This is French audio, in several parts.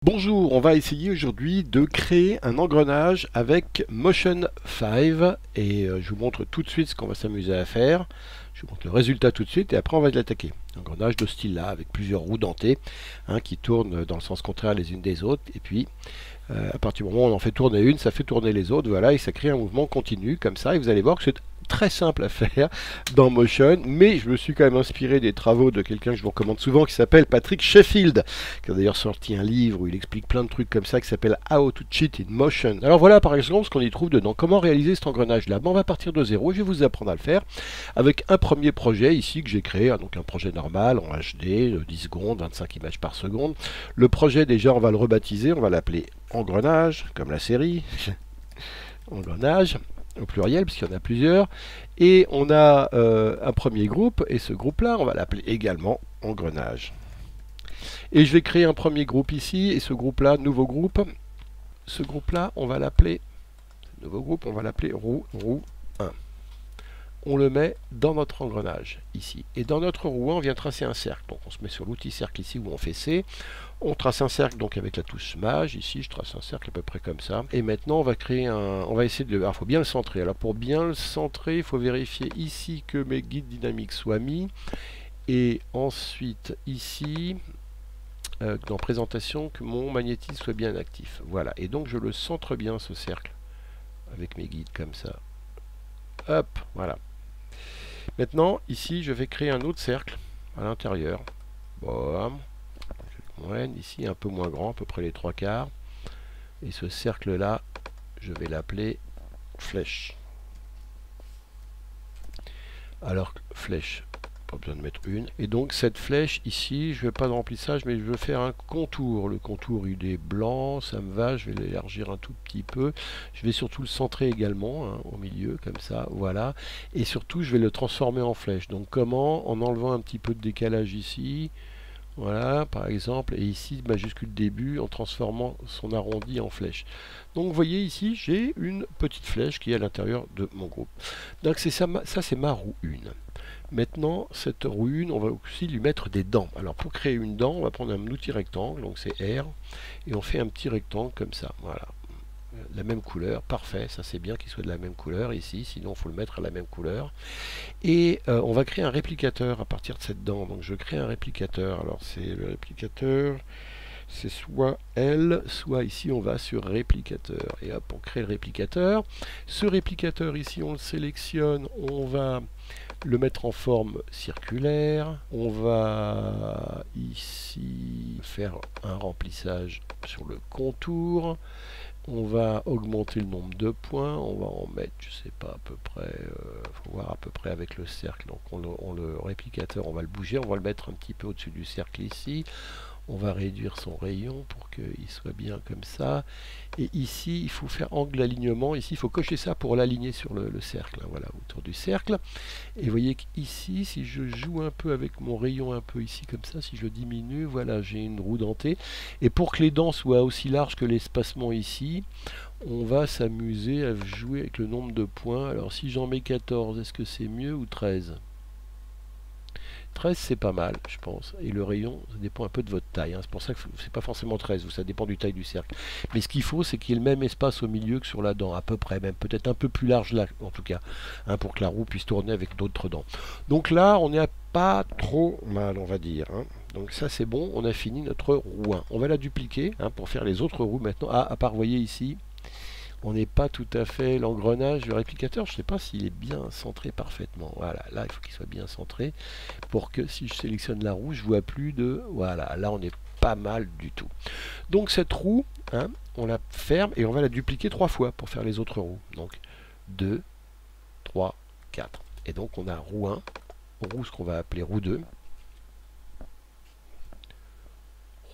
Bonjour, on va essayer aujourd'hui de créer un engrenage avec Motion 5 et je vous montre tout de suite ce qu'on va s'amuser à faire. Je vous montre le résultat tout de suite et après on va l'attaquer. Un engrenage de ce style là avec plusieurs roues dentées qui tournent dans le sens contraire les unes des autres et puis à partir du moment où on en fait tourner une, ça fait tourner les autres, voilà, et ça crée un mouvement continu comme ça et vous allez voir que c'est très simple à faire dans Motion, mais je me suis quand même inspiré des travaux de quelqu'un que je vous recommande souvent qui s'appelle Patrick Sheffield, qui a d'ailleurs sorti un livre où il explique plein de trucs comme ça qui s'appelle How to Cheat in Motion. Alors voilà par exemple ce qu'on y trouve dedans, comment réaliser cet engrenage là. On va partir de zéro, je vais vous apprendre à le faire avec un premier projet ici que j'ai créé, donc un projet normal en HD, 10 secondes, 25 images par seconde. Le projet déjà on va le rebaptiser, on va l'appeler engrenage, comme la série, engrenage au pluriel, puisqu'il y en a plusieurs. Et on a un premier groupe, et ce groupe-là, on va l'appeler également engrenage. Et je vais créer un premier groupe ici, et ce groupe-là, nouveau groupe. Ce groupe-là, on va l'appeler, nouveau groupe, on va l'appeler roue 1. On le met dans notre engrenage, ici. Et dans notre roue 1, on vient tracer un cercle. Donc on se met sur l'outil cercle ici, où on fait C. On trace un cercle donc avec la touche Maj. Ici, je trace un cercle à peu près comme ça. Et maintenant, on va créer un. On va essayer de. Alors, il faut bien le centrer. Alors, pour bien le centrer, il faut vérifier ici que mes guides dynamiques soient mis. Et ensuite, ici, dans présentation, que mon magnétisme soit bien actif. Voilà. Et donc, je le centre bien, ce cercle, avec mes guides comme ça. Hop, voilà. Maintenant, ici, je vais créer un autre cercle à l'intérieur. Bon. Ici un peu moins grand, à peu près les 3/4. Et ce cercle là, je vais l'appeler flèche. Alors flèche, pas besoin de mettre une. Et donc cette flèche ici, je ne veux pas de remplissage, mais je veux faire un contour. Le contour il est blanc, ça me va, je vais l'élargir un tout petit peu. Je vais surtout le centrer également, au milieu, comme ça, voilà. Et surtout, je vais le transformer en flèche. Donc comment? En enlevant un petit peu de décalage ici. Voilà, par exemple, et ici, majuscule début, en transformant son arrondi en flèche. Donc, vous voyez ici, j'ai une petite flèche qui est à l'intérieur de mon groupe. Donc, c'est ça, c'est ma roue 1. Maintenant, cette roue 1, on va aussi lui mettre des dents. Alors, pour créer une dent, on va prendre un outil rectangle, donc c'est R, et on fait un petit rectangle comme ça, voilà. La même couleur, parfait, ça c'est bien qu'il soit de la même couleur ici, sinon il faut le mettre à la même couleur. Et on va créer un réplicateur à partir de cette dent. Donc je crée un réplicateur. Alors c'est le réplicateur, c'est soit L, soit ici on va sur réplicateur. Et hop, on crée le réplicateur. Ce réplicateur ici, on le sélectionne, on va le mettre en forme circulaire. On va ici faire un remplissage sur le contour. On va augmenter le nombre de points, on va en mettre, je sais pas, à peu près, faut voir à peu près avec le cercle. Donc le réplicateur, on va le bouger, on va le mettre un petit peu au-dessus du cercle ici. On va réduire son rayon pour qu'il soit bien comme ça. Et ici, il faut faire angle alignement. Ici, il faut cocher ça pour l'aligner sur le cercle, voilà, autour du cercle. Et vous voyez qu'ici, si je joue un peu avec mon rayon un peu ici comme ça, si je diminue, voilà, j'ai une roue dentée. Et pour que les dents soient aussi larges que l'espacement ici, on va s'amuser à jouer avec le nombre de points. Alors si j'en mets 14, est-ce que c'est mieux ou 13? 13 c'est pas mal je pense, et le rayon ça dépend un peu de votre taille, c'est pour ça que c'est pas forcément 13, ça dépend du taille du cercle, mais ce qu'il faut c'est qu'il y ait le même espace au milieu que sur la dent, à peu près, même peut-être un peu plus large là en tout cas, pour que la roue puisse tourner avec d'autres dents. Donc là on n'est pas trop mal on va dire, donc ça c'est bon, on a fini notre roue 1. On va la dupliquer pour faire les autres roues maintenant. À part, vous voyez ici, on n'est pas tout à fait l'engrenage du réplicateur, je ne sais pas s'il est bien centré parfaitement. Voilà, là il faut qu'il soit bien centré pour que si je sélectionne la roue, je vois plus de... Voilà, là on est pas mal du tout. Donc cette roue, on la ferme et on va la dupliquer 3 fois pour faire les autres roues. Donc 2, 3, 4. Et donc on a roue 1, roue ce qu'on va appeler roue 2,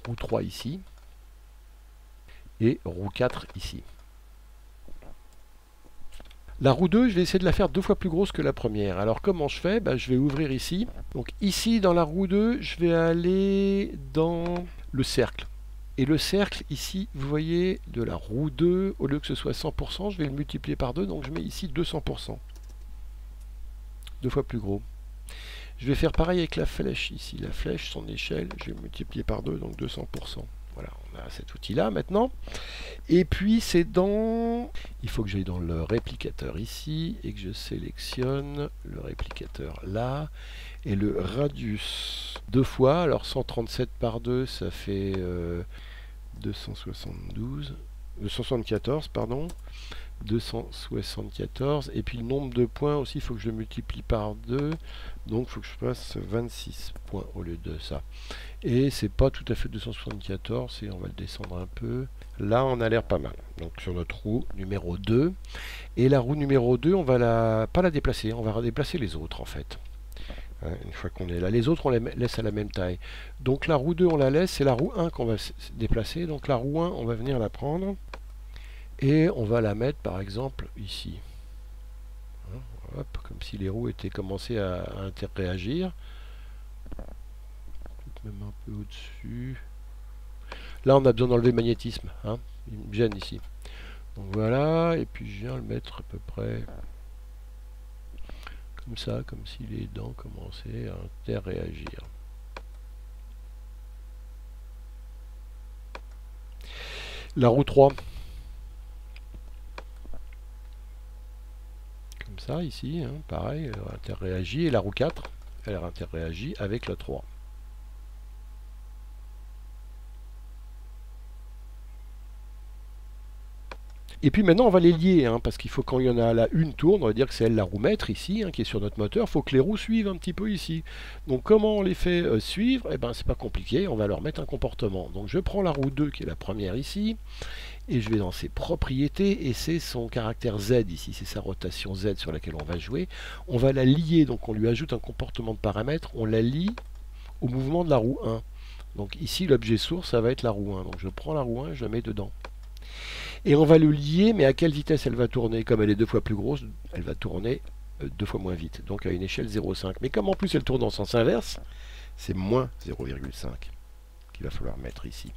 roue 3 ici, et roue 4 ici. La roue 2, je vais essayer de la faire 2 fois plus grosse que la première. Alors comment je fais? Je vais ouvrir ici. Donc ici, dans la roue 2, je vais aller dans le cercle. Et le cercle, ici, vous voyez, de la roue 2, au lieu que ce soit 100%, je vais le multiplier par 2. Donc je mets ici 200%. 2 fois plus gros. Je vais faire pareil avec la flèche ici. La flèche, son échelle, je vais multiplier par 2, donc 200%. Voilà, on a cet outil-là maintenant. Et puis c'est dans... Il faut que j'aille dans le réplicateur ici et que je sélectionne le réplicateur là. Et le radius deux fois, alors 137 par 2, ça fait 274, pardon. 274, et puis le nombre de points aussi, il faut que je le multiplie par 2, donc il faut que je fasse 26 points au lieu de ça. Et c'est pas tout à fait 274, et on va le descendre un peu. Là, on a l'air pas mal. Donc sur notre roue numéro 2. Et la roue numéro 2, on va pas la déplacer, on va déplacer les autres en fait. Une fois qu'on est là. Les autres, on les laisse à la même taille. Donc la roue 2, on la laisse, c'est la roue 1 qu'on va déplacer. Donc la roue 1, on va venir la prendre. Et on va la mettre par exemple ici. Hop, comme si les roues étaient commencées à interréagir. Même un peu au-dessus. Là, on a besoin d'enlever le magnétisme. Hein. Il me gêne ici. Donc voilà, et puis je viens le mettre à peu près comme ça, comme si les dents commençaient à interréagir. La roue 3. Comme ça, ici, hein, pareil, elle interréagit. Et la roue 4, elle interréagit avec la 3. Et puis maintenant, on va les lier, hein, parce qu'il faut quand il y en a là une tourne, on va dire que c'est elle la roue maître ici, hein, qui est sur notre moteur, il faut que les roues suivent un petit peu ici. Donc comment on les fait suivre? Eh ben c'est pas compliqué, on va leur mettre un comportement. Donc je prends la roue 2 qui est la première ici, et je vais dans ses propriétés, et c'est son caractère Z ici, c'est sa rotation Z sur laquelle on va jouer. On va la lier, donc on lui ajoute un comportement de paramètre, on la lie au mouvement de la roue 1. Donc ici l'objet source, ça va être la roue 1. Donc je prends la roue 1 et je la mets dedans. Et on va le lier, mais à quelle vitesse elle va tourner? Comme elle est deux fois plus grosse, elle va tourner deux fois moins vite, donc à une échelle 0,5. Mais comme en plus elle tourne en sens inverse, c'est moins 0,5 qu'il va falloir mettre ici,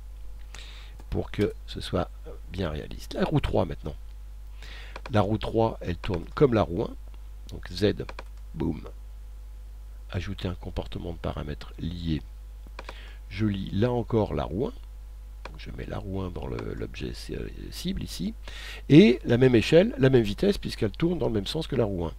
pour que ce soit bien réaliste. La roue 3 maintenant. La roue 3, elle tourne comme la roue 1, donc Z, boum. Ajouter un comportement de paramètre lié. Je lie là encore la roue 1. Je mets la roue 1 dans l'objet cible ici, et la même échelle, la même vitesse, puisqu'elle tourne dans le même sens que la roue 1.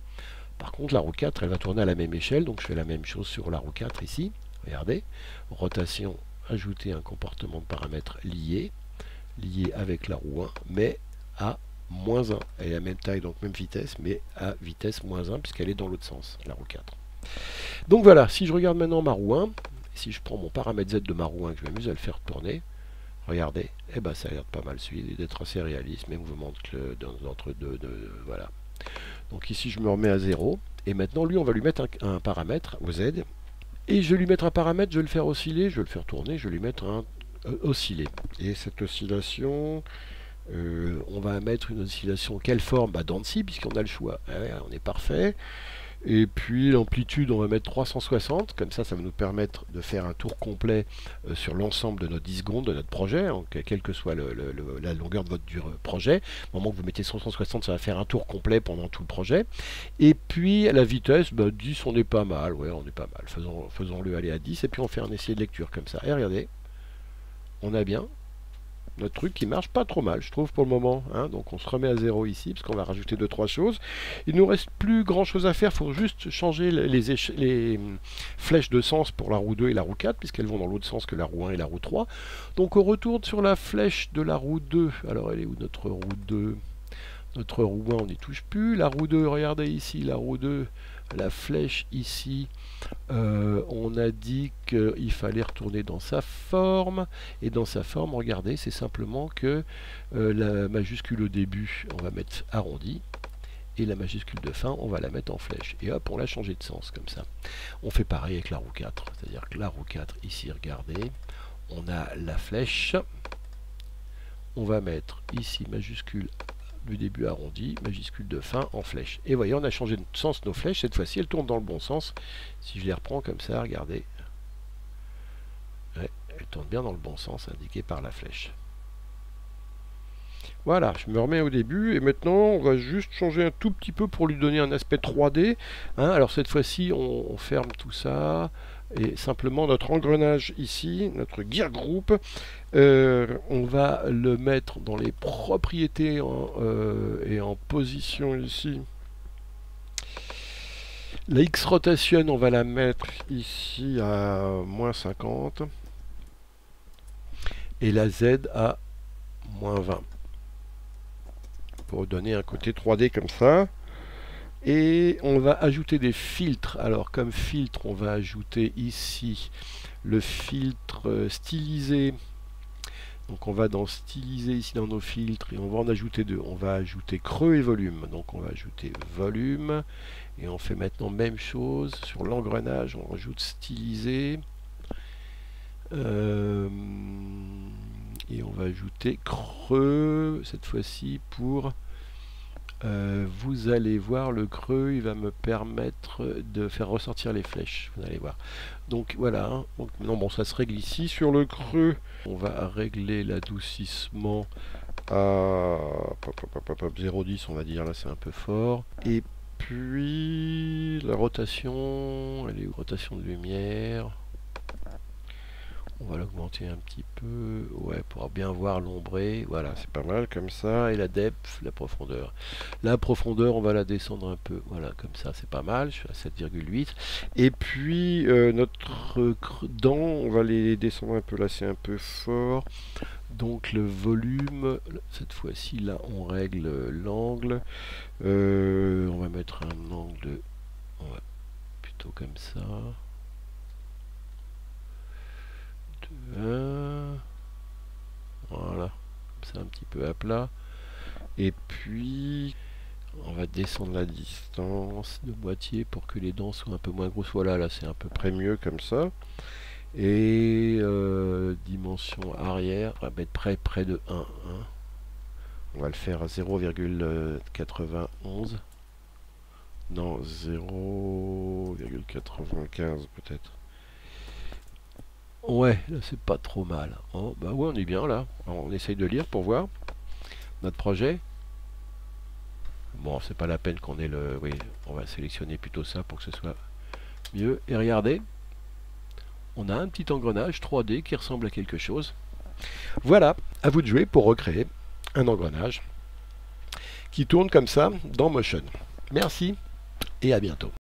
Par contre, la roue 4, elle va tourner à la même échelle, donc je fais la même chose sur la roue 4 ici. Regardez, rotation, ajouter un comportement de paramètre lié avec la roue 1, mais à moins 1. Elle est à la même taille, donc même vitesse, mais à vitesse moins 1, puisqu'elle est dans l'autre sens, la roue 4. Donc voilà, si je regarde maintenant ma roue 1, si je prends mon paramètre Z de ma roue 1, que je m'amuse à le faire tourner, regardez, eh ben ça a l'air pas mal suivi, d'être assez réaliste, mes mouvements d'entre deux, voilà. Donc ici je me remets à 0, et maintenant lui on va lui mettre un paramètre, au Z, et je vais lui mettre un paramètre, je vais le faire osciller, je vais le faire tourner, je vais lui mettre un osciller. Et cette oscillation, on va mettre une oscillation, quelle forme? Bah dents de scie, puisqu'on a le choix, on est parfait. Et puis l'amplitude, on va mettre 360, comme ça va nous permettre de faire un tour complet sur l'ensemble de nos 10 secondes de notre projet, hein, quelle que soit la longueur de votre projet. Au moment que vous mettez 360, ça va faire un tour complet pendant tout le projet. Et puis à la vitesse, 10 on est pas mal, ouais on est pas mal, faisons-le aller à 10, et puis on fait un essai de lecture comme ça. Et regardez, on a bien notre truc qui marche pas trop mal, je trouve, pour le moment. Hein. Donc on se remet à 0 ici, parce qu'on va rajouter 2-3 choses. Il nous reste plus grand chose à faire, il faut juste changer les flèches de sens pour la roue 2 et la roue 4, puisqu'elles vont dans l'autre sens que la roue 1 et la roue 3. Donc on retourne sur la flèche de la roue 2. Alors elle est où notre roue 2? Notre roue 1, on n'y touche plus. La roue 2, regardez ici, la roue 2, la flèche ici, on a dit qu'il fallait retourner dans sa forme, et dans sa forme, regardez, c'est simplement que la majuscule au début, on va mettre arrondi, et la majuscule de fin, on va la mettre en flèche, et hop, on l'a changé de sens, comme ça. On fait pareil avec la roue 4, c'est-à-dire que la roue 4, ici, regardez, on a la flèche, on va mettre ici majuscule du début arrondi, majuscule de fin en flèche. Et voyez, on a changé de sens nos flèches, cette fois-ci elles tournent dans le bon sens. Si je les reprends comme ça, regardez, ouais, elles tournent bien dans le bon sens indiqué par la flèche. Voilà, je me remets au début, et maintenant on va juste changer un tout petit peu pour lui donner un aspect 3D. Hein, alors cette fois-ci on ferme tout ça, Et simplement notre engrenage ici, notre gear group, on va le mettre dans les propriétés et en position ici. La X rotation, on va la mettre ici à moins 50 et la Z à moins 20 pour donner un côté 3D comme ça. Et on va ajouter des filtres. Alors comme filtre, on va ajouter ici le filtre stylisé. Donc on va dans styliser ici dans nos filtres et on va en ajouter deux. On va ajouter creux et volume. Donc on va ajouter volume et on fait maintenant même chose sur l'engrenage. On rajoute stylisé et on va ajouter creux cette fois-ci pour vous allez voir le creux, il va me permettre de faire ressortir les flèches, vous allez voir. Donc voilà, hein. Donc, non, bon, ça se règle ici. Sur le creux, on va régler l'adoucissement à 0,10 on va dire, là c'est un peu fort. Et puis la rotation, elle est rotation de lumière. On va l'augmenter un petit peu, ouais, pour bien voir l'ombré. Voilà, c'est pas mal comme ça. Et la depth, la profondeur. La profondeur, on va la descendre un peu. Voilà, comme ça, c'est pas mal. Je suis à 7,8. Et puis, notre dent, on va les descendre un peu. Là, c'est un peu fort. Donc, le volume, cette fois-ci, là, on règle l'angle. On va mettre un angle, ouais, plutôt comme ça. Voilà, c'est un petit peu à plat. Et puis on va descendre la distance de moitié pour que les dents soient un peu moins grosses. Voilà, là c'est à peu près mieux comme ça. Et dimension arrière, on va mettre près de 1, hein. On va le faire à 0,91. Non, 0,95 peut-être. Ouais, là c'est pas trop mal. Oh, bah ouais, on est bien là. Alors, on essaye de lire pour voir notre projet. Bon, c'est pas la peine qu'on ait le... Oui, on va sélectionner plutôt ça pour que ce soit mieux. Et regardez, on a un petit engrenage 3D qui ressemble à quelque chose. Voilà, à vous de jouer pour recréer un engrenage qui tourne comme ça dans Motion. Merci et à bientôt.